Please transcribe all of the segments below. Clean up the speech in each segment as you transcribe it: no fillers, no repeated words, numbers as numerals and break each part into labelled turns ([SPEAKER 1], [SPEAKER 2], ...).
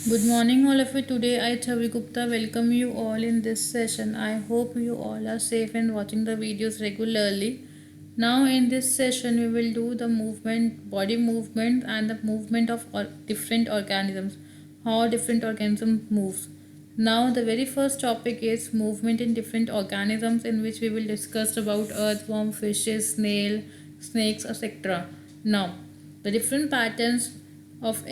[SPEAKER 1] Good morning, all of you. Today, I, Chavi Gupta, welcome you all in this session. I hope you all are safe and watching the videos regularly. Now, in this session, we will do the movement, body movement, and the movement of different organisms, how different organisms moves. Now, the very first topic is movement in different organisms, in which we will discuss about earthworm, fishes, snakes, etc. Now, the different patterns of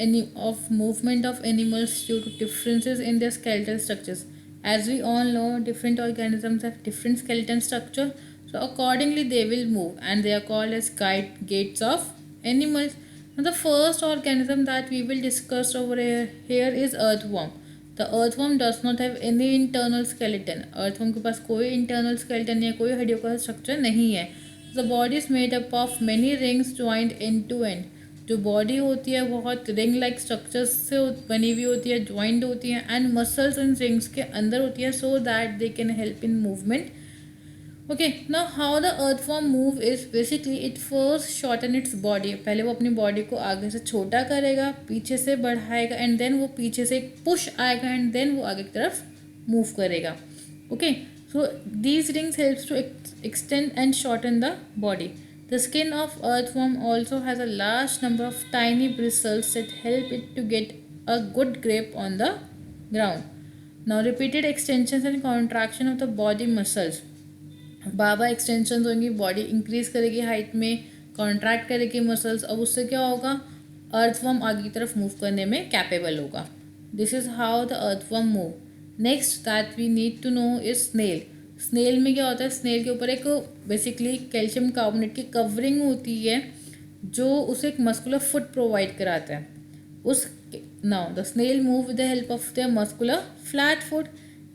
[SPEAKER 1] movement of animals due to differences in their skeletal structures. As we all know, different organisms have different skeleton structure, so accordingly they will move, and they are called as gates of animals. Now, the first organism that we will discuss over here is earthworm. The earthworm does not have any internal skeleton. Earthworm के पास कोई internal skeleton या कोई हड्डियों का structure नहीं है. The body is made up of many rings joined end to end. जो body होती है बहुत रिंग लाइक स्ट्रक्चर्स से बनी हुई होती है, ज्वाइंट होती है, एंड मसल्स इन रिंग्स के अंदर होती है, so that they can help in movement. Okay, now how the earthworm move is basically it first shorten its body. पहले वो अपनी बॉडी को आगे से छोटा करेगा, पीछे से बढ़ाएगा, एंड देन वो पीछे से एक पुश आएगा, एंड देन वो आगे की तरफ मूव करेगा. Okay, so these rings helps to extend and shorten the body. The skin of earthworm also has a large number of tiny bristles that help it to get a good grip on the ground. Now, repeated extensions and contraction of the body muscles. Bar bar extension होंगी, body increase करेगी height में, contract करेगी muscles. अब उससे क्या होगा, earthworm आगे की तरफ मूव करने में कैपेबल होगा. This is how the earthworm move. Next that we need to know is snail. Snail में क्या होता है, स्नेल के ऊपर एक बेसिकली कैल्शियम कार्बोनेट की कवरिंग होती है जो उसे एक मस्कुलर फुट प्रोवाइड कराता है. उस now the snail move with the help of the muscular flat foot.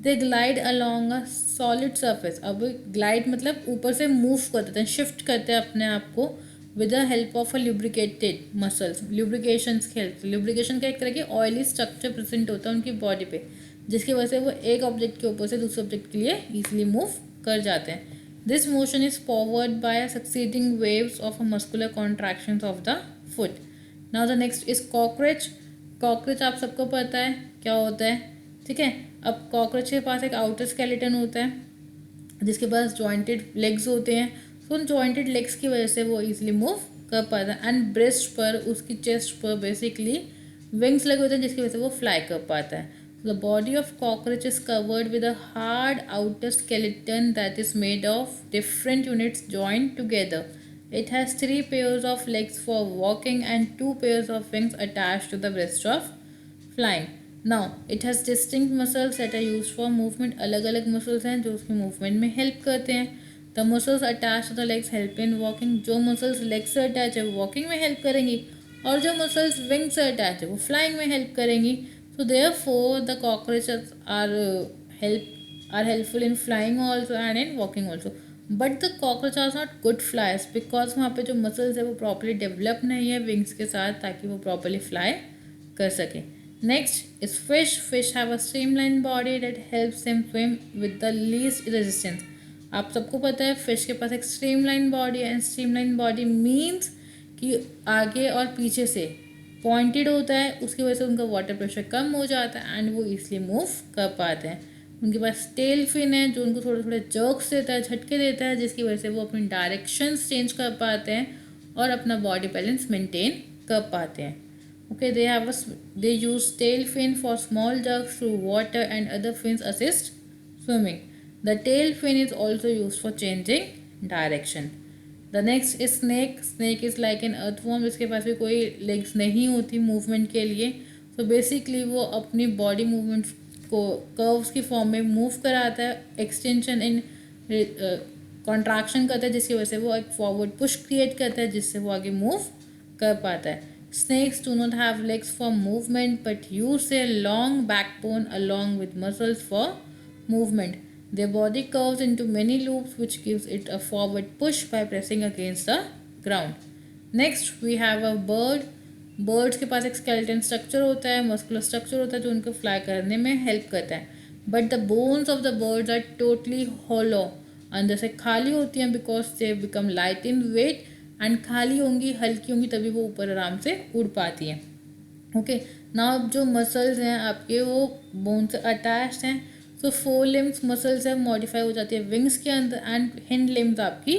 [SPEAKER 1] They glide along a solid surface. अब ग्लाइड मतलब ऊपर से मूव करते हैं, शिफ्ट करते हैं अपने आप को with the help of a lubricated muscles. Lubrication help. Lubrication का एक तरह की ऑयली स्ट्रक्चर प्रेजेंट होता है उनकी बॉडी पे, जिसकी वजह से वो एक ऑब्जेक्ट के ऊपर से दूसरे ऑब्जेक्ट के लिए ईजिली मूव कर जाते हैं. This motion is forward bye succeeding waves of a muscular contraction of the foot. Now the next is cockroach. Cockroach आप सबको पता है क्या होता है, ठीक है. अब कॉकरोच के पास एक आउटर स्केलेटन होता है जिसके पास जॉइंटेड लेग्स होते हैं. तो उन जॉइंटेड लेग्स की वजह से वो ईजिली मूव कर पाता है. एंड ब्रेस्ट पर, उसकी चेस्ट पर बेसिकली विंग्स लगे होते हैं जिसकी वजह से वो फ्लाई कर पाता है. The body of cockroach is covered with a hard outer skeleton that is made of different units joined together. It has 3 pairs of legs for walking and 2 pairs of wings attached to the breast of flying. Now, it has distinct muscles that are used for movement. अलग अलग muscles हैं जो उसकी movement में help करते हैं. The muscles attached to the legs help in walking. जो muscles legs से attach है वो walking में help करेंगी, और जो muscles wing से attach है वो flying में help करेंगी. So therefore, the cockroaches are helpful in flying also and in walking also. But the cockroach are not good flyers because वहाँ पे जो muscles है वो properly develop नहीं है wings के साथ ताकि वो properly fly कर सके. Next is fish. Fish have a streamlined body that helps them swim with the least resistance. आप सबको पता है फिश के पास एक स्ट्रीमलाइन बॉडी है. एंड स्ट्रीमलाइन बॉडी मीन्स कि आगे और पीछे से पॉइंटेड होता है, उसकी वजह से उनका वाटर प्रेशर कम हो जाता है एंड वो ईजिली मूव कर पाते हैं. उनके पास टेल फिन है जो उनको थोड़े थोड़े जर्क्स देता है, झटके देता है, जिसकी वजह से वो अपनी डायरेक्शंस चेंज कर पाते हैं और अपना बॉडी बैलेंस मेंटेन कर पाते हैं. Okay, they use tail fin for small jerks through water and other fins assist swimming. The tail fin is also use for changing direction. The next is snake. Snake is like an earthworm. इसके पास भी कोई legs नहीं होती movement के लिए. तो basically वो अपनी बॉडी मूवमेंट को कर्व्स की फॉर्म में मूव कराता है, एक्सटेंशन इन कॉन्ट्रैक्शन करता है, जिसकी वजह से वो एक फॉरवर्ड पुश क्रिएट करता है जिससे वो आगे मूव कर पाता है. Snakes do not have legs for movement but use a long backbone along with muscles for movement. Their body curves into many loops which gives it a forward push by pressing against the ground. Next we have a bird. Birds के पास एक skeleton structure होता है, muscular structure होता है जो उनको fly करने में help करता है. But the bones of the birds are totally hollow. अंदर से खाली होती हैं because they become light in weight, and खाली होंगी, हल्की होंगी, तभी वो ऊपर आराम से उड़ पाती हैं. ओके, नाउ अब जो मसल्स हैं आपके वो बोन से अटैच्ड हैं, सो फोर लिम्स मसल्स है मॉडिफाई हो जाती है विंग्स के अंदर, एंड हिंड लिम्स आपकी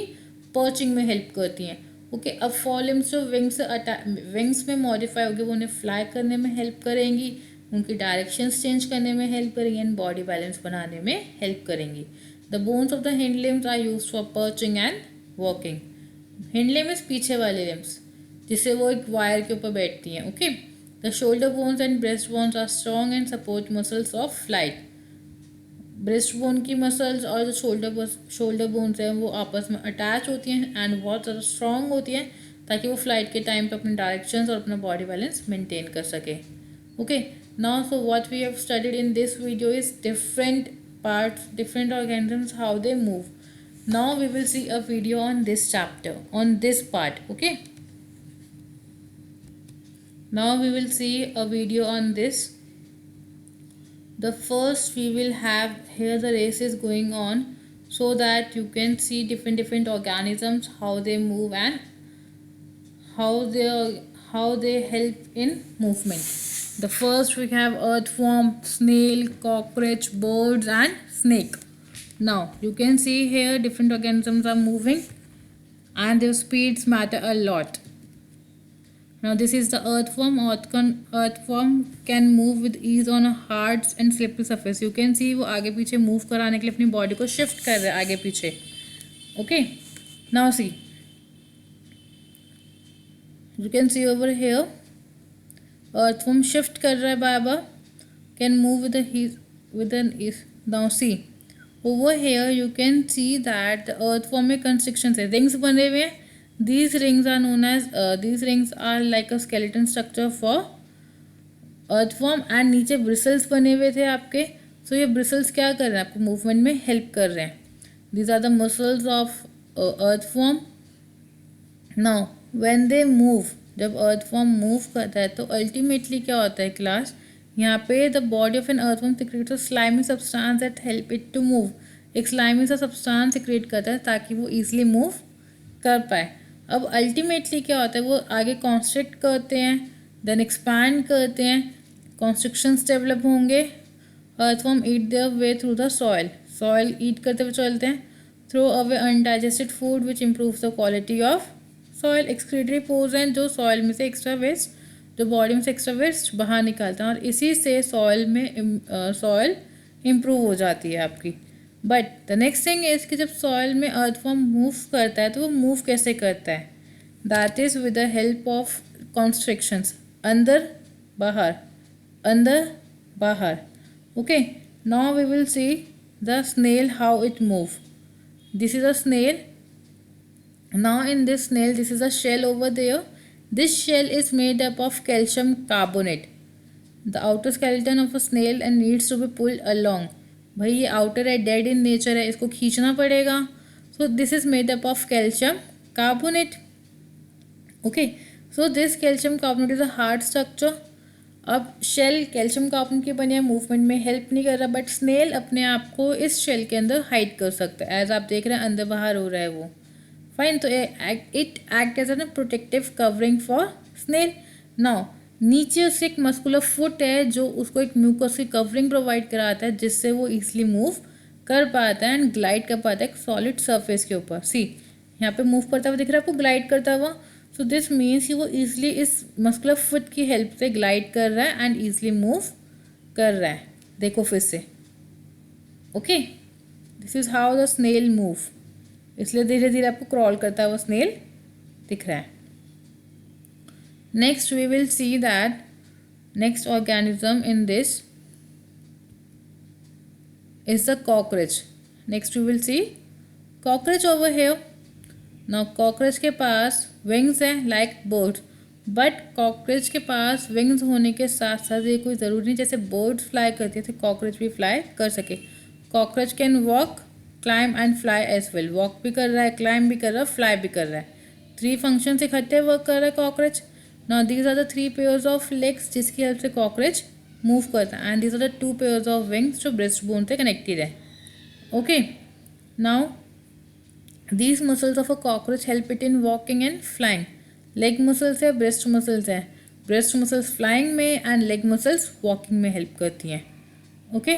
[SPEAKER 1] पर्चिंग में हेल्प करती हैं। ओके, अब फोर लिम्स जो विंग्स में मॉडिफाई होगी वो उन्हें फ्लाई करने में हेल्प करेंगी, उनकी डायरेक्शंस चेंज करने में हेल्प करेंगी एंड बॉडी बैलेंस बनाने में हेल्प करेंगी। The bones of the hind limbs are used for perching and walking. Hind limbs पीछे वाले लिम्स जिससे वो एक वायर के ऊपर बैठती हैं। Okay, the shoulder bones and breast bones are strong and support muscles of flight. Breast bone की मसल्स और जो शोल्डर बोन्स हैं वो आपस में अटैच होती हैं एंड बहुत ज़्यादा स्ट्रॉन्ग होती हैं ताकि वो फ्लाइट के टाइम पे अपने डायरेक्शंस और अपना बॉडी बैलेंस मेंटेन कर सके। Okay, now so what we have studied in this video is different parts, different organisms, how they move. Now we will see a video on this chapter, on this part. Okay, now we will see a video on this. The first we will have here the race is going on so that you can see different organisms, how they move and how they help in movement. The first we have earthworm, snail, cockroach, birds and snake. Now you can see here different organisms are moving and their speeds matter a lot. Now this is the earthworm. Earthworm can move with ease on a hard and slippery surface. You can see वो आगे पीछे move कराने के लिए अपनी body को shift कर रहा है आगे पीछे. Okay, now see, you can see over here earthworm shift कर रहा है बार-बार, can move with an ease. Now see, over here you can see that the earthworm में constrictions है, rings बने हुए हैं. These rings are known as these rings are like a skeleton structure for earthworm and नीचे bristles बने हुए थे आपके. So ये bristles क्या कर रहे हैं, आपको movement में help कर रहे हैं. These are the muscles of earthworm. Now when they move, जब earthworm move करता है तो ultimately क्या होता है क्लास, यहाँ पे the body of an earthworm secretes a slimy substance that help it to move. एक slimy सा substance secrete करता है ताकि वो easily move कर पाए. अब अल्टीमेटली क्या होता है, वो आगे कॉन्स्ट्रिक्ट करते हैं, देन एक्सपैंड करते हैं, कॉन्स्ट्रिक्शंस डेवलप होंगे. Earthworm eat their way through the soil, soil eat करते हुए चलते हैं, throw away undigested food which improve the quality of soil. Excretory pores हैं जो सॉइल में से एक्स्ट्रा वेस्ट, जो बॉडी में से एक्स्ट्रा वेस्ट बाहर निकालते हैं और इसी से सॉइल इम्प्रूव हो जाती है आपकी. But the next thing is कि जब सॉइल में अर्थवर्म मूव करता है तो वो मूव कैसे करता है, that is with the help of constrictions, अंदर बाहर अंदर बाहर. Okay, now we will see the snail how it move. This is a snail. Now in this snail this is a shell over there. This shell is made up of calcium carbonate. The outer skeleton of a snail and needs to be pulled along. भाई ये outer है, dead in nature है, इसको खींचना पड़ेगा. So this is made up of calcium carbonate. Okay, so this calcium carbonate is a hard structure. अब shell calcium carbonate की बनी है, मूवमेंट में हेल्प नहीं कर रहा, बट स्नेल अपने आप को इस शेल के अंदर हाइड कर सकता है. एज आप देख रहे हैं अंदर बाहर हो रहा है वो. फाइन, तो it act as an protective covering for snail. Now नीचे उससे एक मस्कुलर फुट है जो उसको एक म्यूकस की कवरिंग प्रोवाइड कराता है जिससे वो ईजिली मूव कर पाता है एंड ग्लाइड कर पाता है एक सॉलिड सरफेस के ऊपर. सी, यहाँ पे मूव करता हुआ दिख रहा है आपको, ग्लाइड करता हुआ. सो दिस मीन्स कि वो ईजिली इस मस्कुलर फुट की हेल्प से ग्लाइड कर रहा है एंड ईजिली मूव कर रहा है. देखो फिर से. Okay, this is how the snail move. इसलिए धीरे धीरे आपको क्रॉल करता हुआ स्नेल दिख रहा है. Next we will see that next organism in this is the cockroach. Next we will see cockroach over here. Now cockroach के पास wings हैं like birds, but cockroach के पास wings होने के साथ साथ ये कोई ज़रूरी नहीं जैसे birds fly करती है तो cockroach भी fly कर सके. Cockroach can walk, climb and fly as well. Walk भी कर रहा है, climb भी कर रहा है, fly भी कर रहा है. 3 functions इकट्ठे वर्क कर रहा है cockroach. Now these are the 3 pairs of legs जिसकी हेल्प से कॉकरोच मूव करता है, and these are the 2 pairs of wings जो ब्रेस्ट बोन से कनेक्टेड है. Okay, now these muscles of a cockroach help it in walking and flying. Leg muscles है, breast muscles है. Breast muscles flying में and leg muscles walking में help करती हैं. Okay,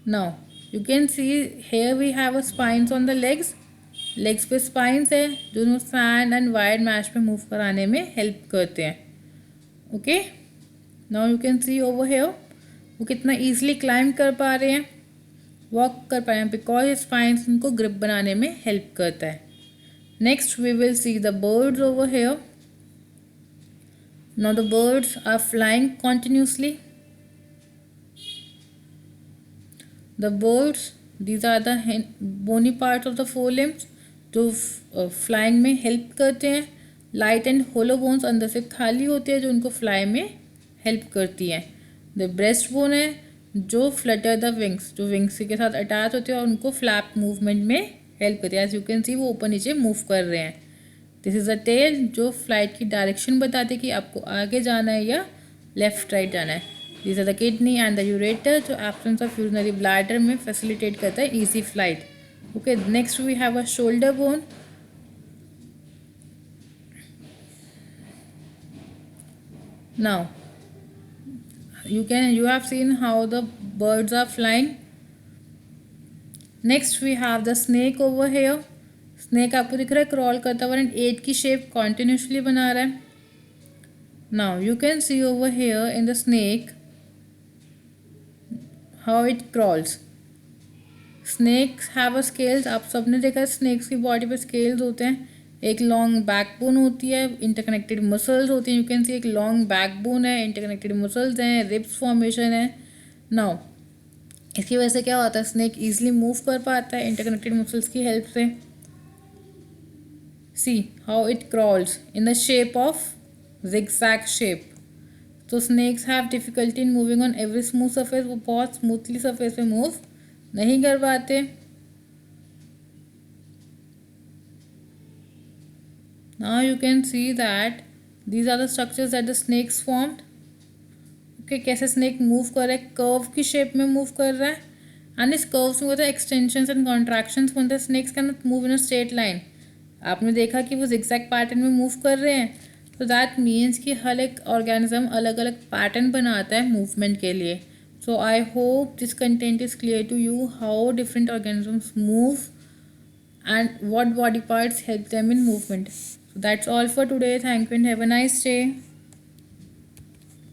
[SPEAKER 1] now you can see here we have a spines on the legs. Legs पे spines है जो sand and wide marsh पे मूव कराने में हेल्प करते हैं. Okay, now you can see over here वो कितना ईजिली क्लाइंब कर पा रहे हैं, वॉक कर पा रहे हैं, बिकॉज स्पाइंस उनको ग्रिप बनाने में हेल्प करता है. Next we will see the birds over here. Now the birds are flying continuously. The birds, these are the bony parts of the forelimbs जो फ्लाइंग में हेल्प करते हैं. लाइट एंड होलो बोन्स अंदर से खाली होते हैं जो उनको फ्लाई में हेल्प करती हैं. द ब्रेस्ट बोन है जो फ्लटर द विंग्स, जो विंग्स के साथ अटैच होते हैं और उनको फ्लैप मूवमेंट में हेल्प करती है. एज यू कैन सी वो ऊपर नीचे मूव कर रहे हैं. दिस इज़ अ टेल जो फ्लाइट की डायरेक्शन बताते कि आपको आगे जाना है या लेफ्ट राइट जाना है. These are the kidney and the ureter जो absence of urinary bladder में facilitate करता है easy flight. Okay, next we have a shoulder bone. Now you have seen how the birds are flying. Next we have the snake over here. Snake आपको दिख रहा है crawl करता हुआ and 8 की शेप कॉन्टिन्यूसली बना रहा है. Now you can see over here in the snake how it crawls. Snakes have a scales. आप सबने देखा है स्नेक्स की बॉडी पे स्केल्स होते हैं. एक लॉन्ग बैकबोन होती है, इंटरकनेक्टेड मसल्स होती हैं. यू कैन सी एक लॉन्ग बैकबोन है, इंटरकनेक्टेड मसल्स हैं, रिब्स फॉर्मेशन है. नाउ इसकी वजह से क्या होता है, स्नेक ईजिली मूव कर पाता है इंटरकनेक्टेड मसल्स की हेल्प से. See how it crawls in the shape of zigzag shape. तो snakes have difficulty in moving on every smooth surface. वो बहुत स्मूथली सरफेस पे मूव नहीं कर पाते. Now you can see that these are the structures that the snakes formed. Okay, कैसे snake move कर रहा है, कर्व की शेप में मूव कर रहा है. एंड इस कर्व्स में होता है एक्सटेंशंस एंड कॉन्ट्रैक्शंस बनते हैं. Snakes can not move in a straight line. आपने देखा कि वो जिगजैग पैटर्न में मूव कर रहे हैं. तो दैट मीन्स कि हर एक ऑर्गेनिज्म अलग अलग पैटर्न बनाता है मूवमेंट के लिए. So I hope this content is clear to you how different organisms move and what body parts help them in movement. So that's all for today. Thank you and have a nice day.